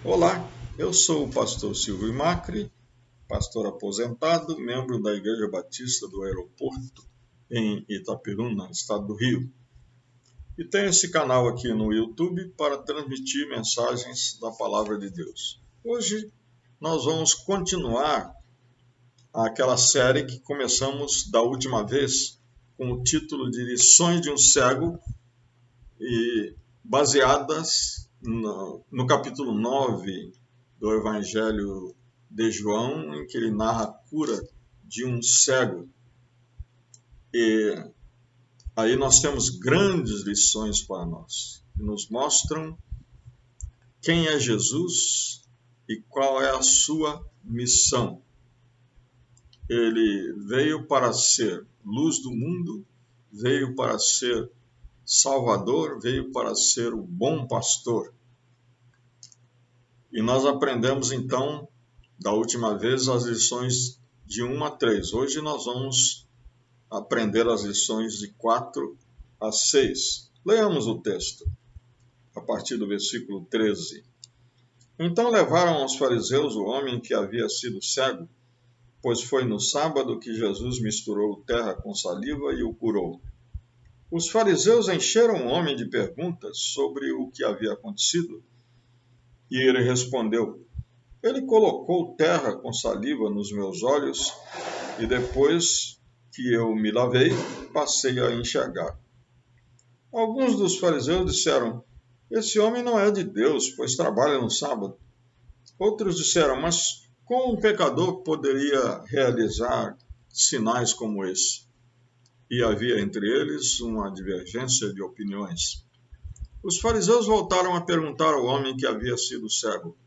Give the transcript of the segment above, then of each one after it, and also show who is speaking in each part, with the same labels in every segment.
Speaker 1: Olá, eu sou o pastor Silvio Macri, pastor aposentado, membro da Igreja Batista do Aeroporto, em Itaperuna, estado do Rio. E tenho esse canal aqui no YouTube para transmitir mensagens da Palavra de Deus. Hoje nós vamos continuar aquela série que começamos da última vez, com o título de Lições de um Cego, e baseadas no capítulo 9 do Evangelho de João, em que ele narra a cura de um cego. E aí nós temos grandes lições para nós, que nos mostram quem é Jesus e qual é a sua missão. Ele veio para ser luz do mundo, veio para ser Salvador, veio para ser o bom pastor. E nós aprendemos então, da última vez, as lições de 1 a 3. Hoje nós vamos aprender as lições de 4 a 6. Leamos o texto, a partir do versículo 13. Então levaram aos fariseus o homem que havia sido cego, pois foi no sábado que Jesus misturou terra com saliva e o curou. Os fariseus encheram o homem de perguntas sobre o que havia acontecido, e ele respondeu: Ele colocou terra com saliva nos meus olhos, e depois que eu me lavei, passei a enxergar. Alguns dos fariseus disseram: Esse homem não é de Deus, pois trabalha no sábado. Outros disseram: Mas como um pecador poderia realizar sinais como esse? E havia entre eles uma divergência de opiniões. Os fariseus voltaram a perguntar ao homem que havia sido cego: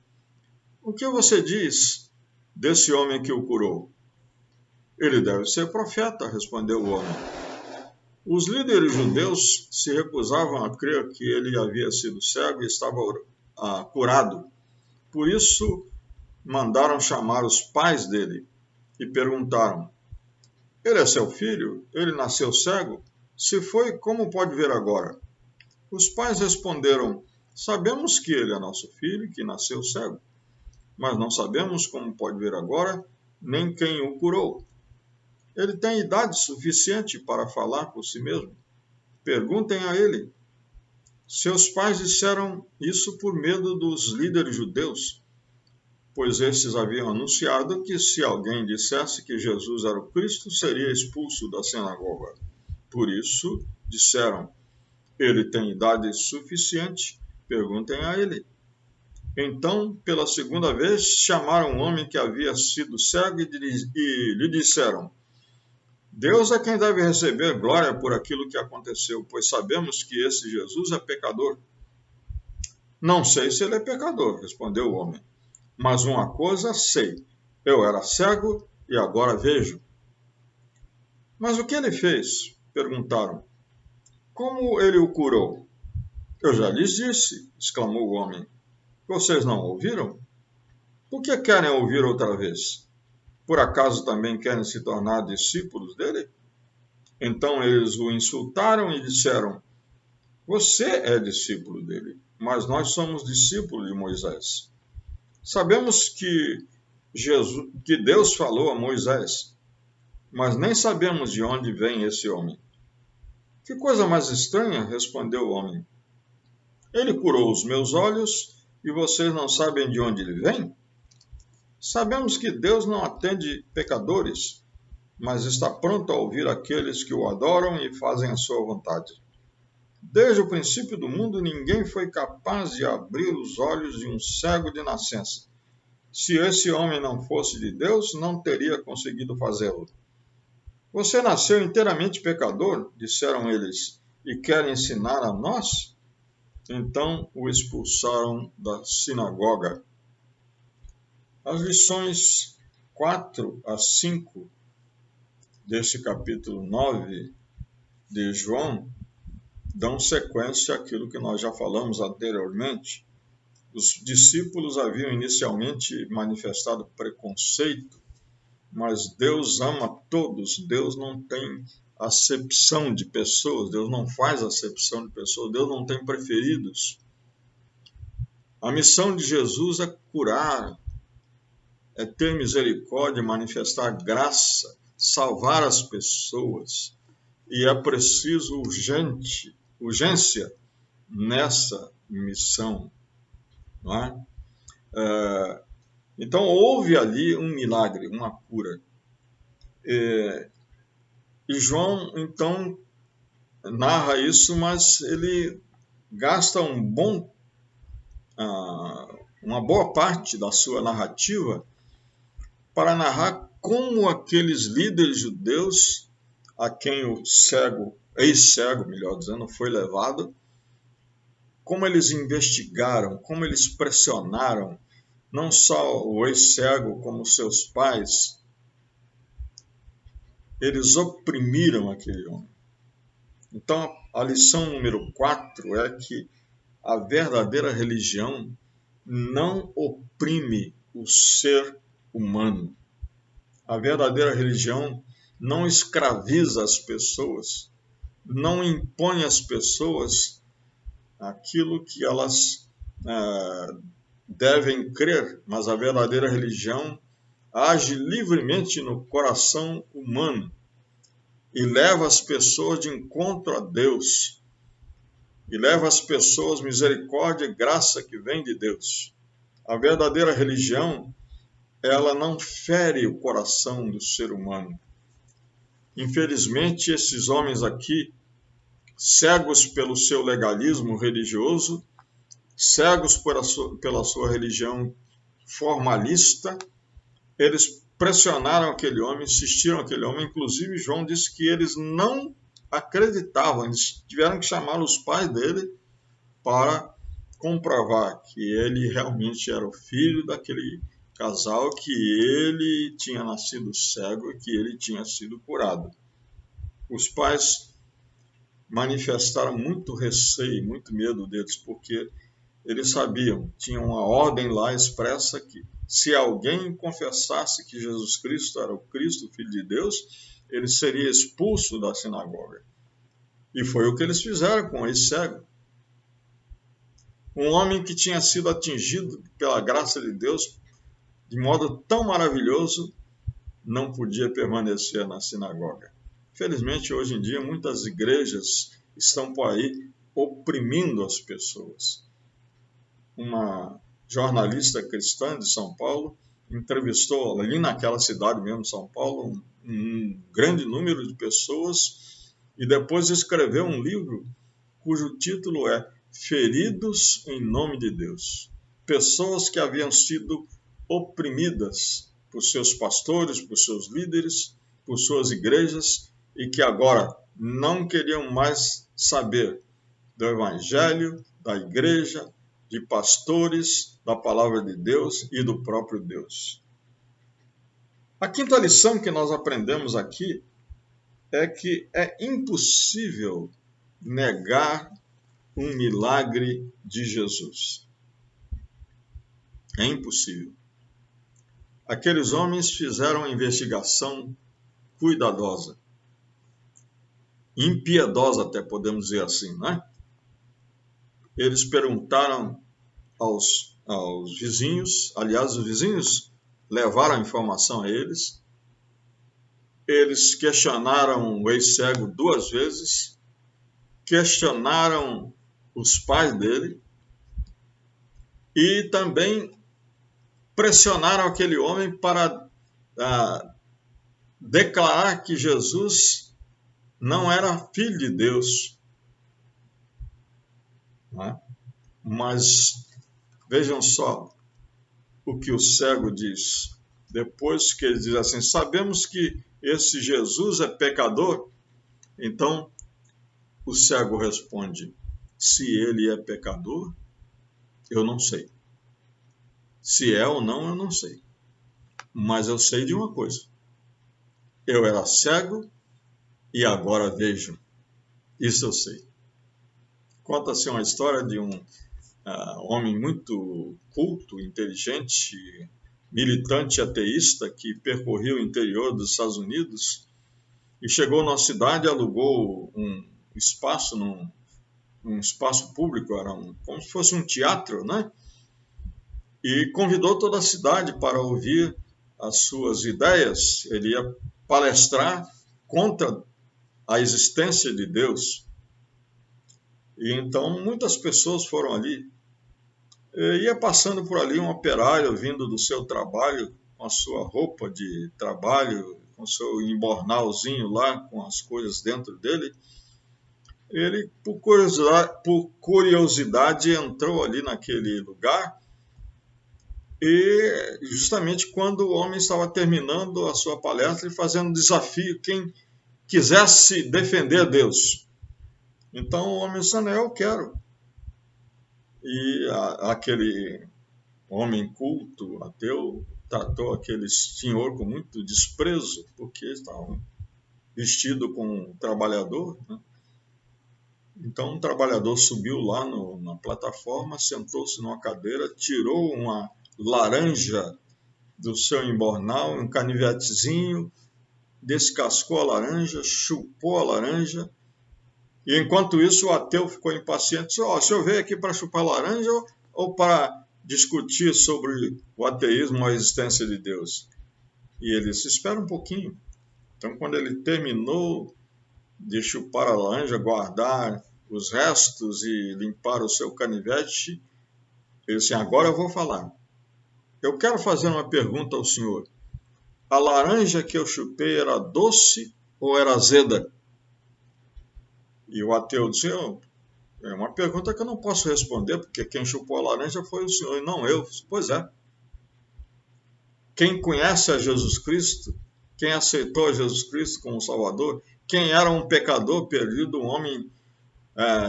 Speaker 1: O que você diz desse homem que o curou? Ele deve ser profeta, respondeu o homem. Os líderes judeus se recusavam a crer que ele havia sido cego e estava curado. Por isso, mandaram chamar os pais dele e perguntaram: Ele é seu filho? Ele nasceu cego? Se foi, como pode ver agora? Os pais responderam: Sabemos que ele é nosso filho, que nasceu cego, mas não sabemos como pode ver agora, nem quem o curou. Ele tem idade suficiente para falar por si mesmo. Perguntem a ele. Seus pais disseram isso por medo dos líderes judeus, pois estes haviam anunciado que se alguém dissesse que Jesus era o Cristo, seria expulso da sinagoga. Por isso, disseram: Ele tem idade suficiente, perguntem a ele. Então, pela segunda vez, chamaram um homem que havia sido cego e lhe disseram: Deus é quem deve receber glória por aquilo que aconteceu, pois sabemos que esse Jesus é pecador. Não sei se ele é pecador, respondeu o homem, mas uma coisa sei: eu era cego e agora vejo. Mas o que ele fez? Perguntaram. Como ele o curou? Eu já lhes disse, exclamou o homem. Vocês não ouviram? Por que querem ouvir outra vez? Por acaso também querem se tornar discípulos dele? Então eles o insultaram e disseram: Você é discípulo dele, mas nós somos discípulos de Moisés. Sabemos que Deus falou a Moisés, mas nem sabemos de onde vem esse homem. Que coisa mais estranha, respondeu o homem. Ele curou os meus olhos e vocês não sabem de onde ele vem? Sabemos que Deus não atende pecadores, mas está pronto a ouvir aqueles que o adoram e fazem a sua vontade. Desde o princípio do mundo, ninguém foi capaz de abrir os olhos de um cego de nascença. Se esse homem não fosse de Deus, não teria conseguido fazê-lo. Você nasceu inteiramente pecador, disseram eles, e quer ensinar a nós? Então o expulsaram da sinagoga. As lições 4 a 5 desse capítulo 9 de João dão sequência àquilo que nós já falamos anteriormente. Os discípulos haviam inicialmente manifestado preconceito, mas Deus ama todos, Deus não tem acepção de pessoas, Deus não faz acepção de pessoas, Deus não tem preferidos. A missão de Jesus é curar, é ter misericórdia, manifestar graça, salvar as pessoas. E é preciso urgência nessa missão. Não é? Então, houve ali um milagre, uma cura. E João, então, narra isso, mas ele gasta uma boa parte da sua narrativa para narrar como aqueles líderes judeus, a quem o ex-cego, melhor dizendo, foi levado, como eles investigaram, como eles pressionaram, não só o ex-cego, como seus pais, eles oprimiram aquele homem. Então, a lição número 4 é que a verdadeira religião não oprime o ser humano. A verdadeira religião não escraviza as pessoas, não impõe às pessoas aquilo que elas devem crer, mas a verdadeira religião age livremente no coração humano e leva as pessoas de encontro a Deus, e leva as pessoas misericórdia e graça que vem de Deus. A verdadeira religião, ela não fere o coração do ser humano. Infelizmente, esses homens aqui, cegos pelo seu legalismo religioso, cegos pela sua religião formalista, eles pressionaram aquele homem, insistiram aquele homem. Inclusive, João disse que eles não acreditavam, eles tiveram que chamar os pais dele para comprovar que ele realmente era o filho daquele casal, que ele tinha nascido cego e que ele tinha sido curado. Os pais manifestaram muito receio, muito medo deles, porque eles sabiam, tinha uma ordem lá expressa que se alguém confessasse que Jesus Cristo era o Cristo, o Filho de Deus, ele seria expulso da sinagoga. E foi o que eles fizeram com esse cego. Um homem que tinha sido atingido pela graça de Deus de modo tão maravilhoso, não podia permanecer na sinagoga. Felizmente, hoje em dia, muitas igrejas estão por aí oprimindo as pessoas. Uma jornalista cristã de São Paulo entrevistou ali naquela cidade mesmo, São Paulo, um grande número de pessoas e depois escreveu um livro cujo título é Feridos em Nome de Deus. Pessoas que haviam sido oprimidas por seus pastores, por seus líderes, por suas igrejas e que agora não queriam mais saber do Evangelho, da igreja, de pastores, da palavra de Deus e do próprio Deus. A quinta lição que nós aprendemos aqui é que é impossível negar um milagre de Jesus. É impossível. Aqueles homens fizeram uma investigação cuidadosa, impiedosa até podemos dizer assim, né? Eles perguntaram aos vizinhos, aliás, os vizinhos levaram a informação a eles, eles questionaram o ex-cego 2 vezes, questionaram os pais dele e também pressionaram aquele homem para declarar que Jesus não era filho de Deus. Né? Mas vejam só o que o cego diz. Depois que ele diz assim, sabemos que esse Jesus é pecador, então o cego responde, se ele é pecador, eu não sei. Se é ou não, eu não sei. Mas eu sei de uma coisa. Eu era cego e agora vejo. Isso eu sei. Conta-se uma história de um homem muito culto, inteligente, militante ateísta que percorreu o interior dos Estados Unidos e chegou na cidade e alugou um espaço, num espaço público, era como se fosse um teatro, né? e convidou toda a cidade para ouvir as suas ideias. Ele ia palestrar contra a existência de Deus. E então muitas pessoas foram ali. E ia passando por ali um operário vindo do seu trabalho com a sua roupa de trabalho, com o seu embornalzinho lá, com as coisas dentro dele. Ele, por curiosidade, entrou ali naquele lugar e justamente quando o homem estava terminando a sua palestra e fazendo um desafio, quem quisesse defender Deus. Então o homem disse, não, eu quero. E aquele homem culto, ateu, tratou aquele senhor com muito desprezo, porque estava vestido como um trabalhador, né? Então um trabalhador subiu lá na plataforma, sentou-se numa cadeira, tirou uma laranja do seu embornal, um canivetezinho, descascou a laranja, chupou a laranja, e enquanto isso o ateu ficou impaciente, disse, o senhor veio aqui para chupar laranja ou para discutir sobre o ateísmo ou a existência de Deus? E ele disse, espera um pouquinho. Então quando ele terminou de chupar a laranja, guardar os restos e limpar o seu canivete, ele disse, agora eu vou falar. Eu quero fazer uma pergunta ao senhor. A laranja que eu chupei era doce ou era azeda? E o ateu disse, é uma pergunta que eu não posso responder, porque quem chupou a laranja foi o senhor, e não eu. Pois é. Quem conhece a Jesus Cristo, quem aceitou a Jesus Cristo como Salvador, quem era um pecador perdido, um homem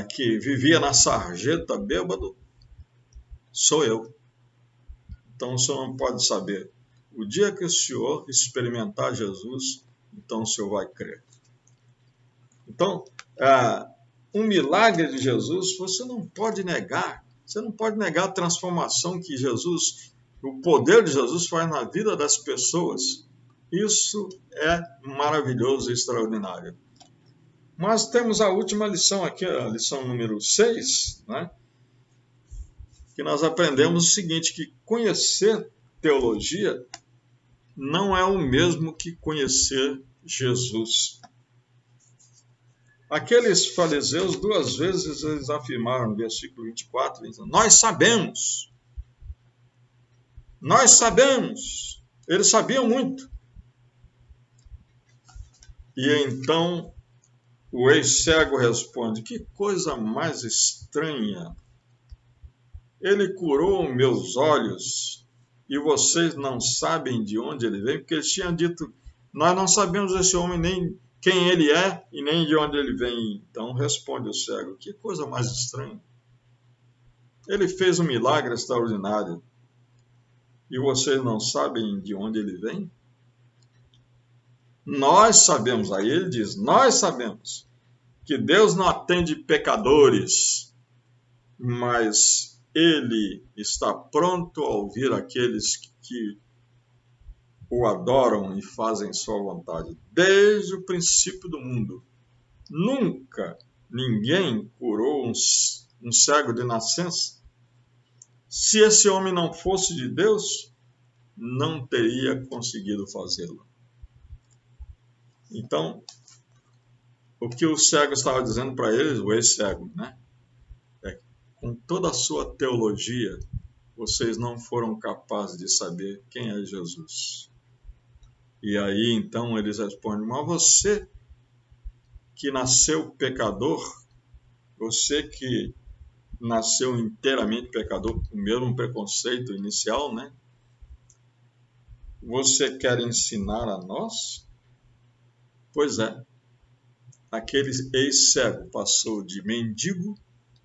Speaker 1: que vivia na sarjeta bêbado, sou eu. Então o senhor não pode saber. O dia que o senhor experimentar Jesus, então o senhor vai crer. Então, um milagre de Jesus, você não pode negar. Você não pode negar a transformação que Jesus, o poder de Jesus faz na vida das pessoas. Isso é maravilhoso e extraordinário. Mas temos a última lição aqui, a lição número 6, né? Que nós aprendemos o seguinte, que conhecer teologia não é o mesmo que conhecer Jesus. Aqueles fariseus, 2 vezes eles afirmaram no versículo 24, nós sabemos. Eles sabiam muito. E então o ex-cego responde, que coisa mais estranha. Ele curou meus olhos e vocês não sabem de onde ele vem, porque eles tinham dito, nós não sabemos esse homem nem quem ele é e nem de onde ele vem. Então responde o cego, que coisa mais estranha. Ele fez um milagre extraordinário e vocês não sabem de onde ele vem? Nós sabemos, aí ele diz, nós sabemos que Deus não atende pecadores, mas ele está pronto a ouvir aqueles que o adoram e fazem sua vontade. Desde o princípio do mundo, nunca ninguém curou um cego de nascença. Se esse homem não fosse de Deus, não teria conseguido fazê-lo. Então, o que o cego estava dizendo para eles, o ex-cego, né? Com toda a sua teologia, vocês não foram capazes de saber quem é Jesus. E aí, então, eles respondem, mas você que nasceu pecador, você que nasceu inteiramente pecador, com o mesmo preconceito inicial, né? Você quer ensinar a nós? Pois é, aquele ex-cego passou de mendigo,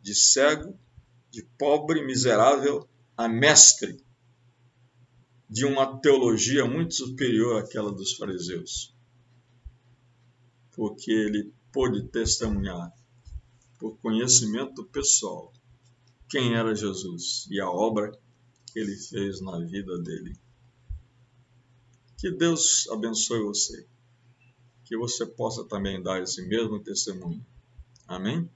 Speaker 1: de cego, de pobre, miserável, a mestre de uma teologia muito superior àquela dos fariseus. Porque ele pôde testemunhar, por conhecimento pessoal, quem era Jesus e a obra que ele fez na vida dele. Que Deus abençoe você, que você possa também dar esse mesmo testemunho. Amém?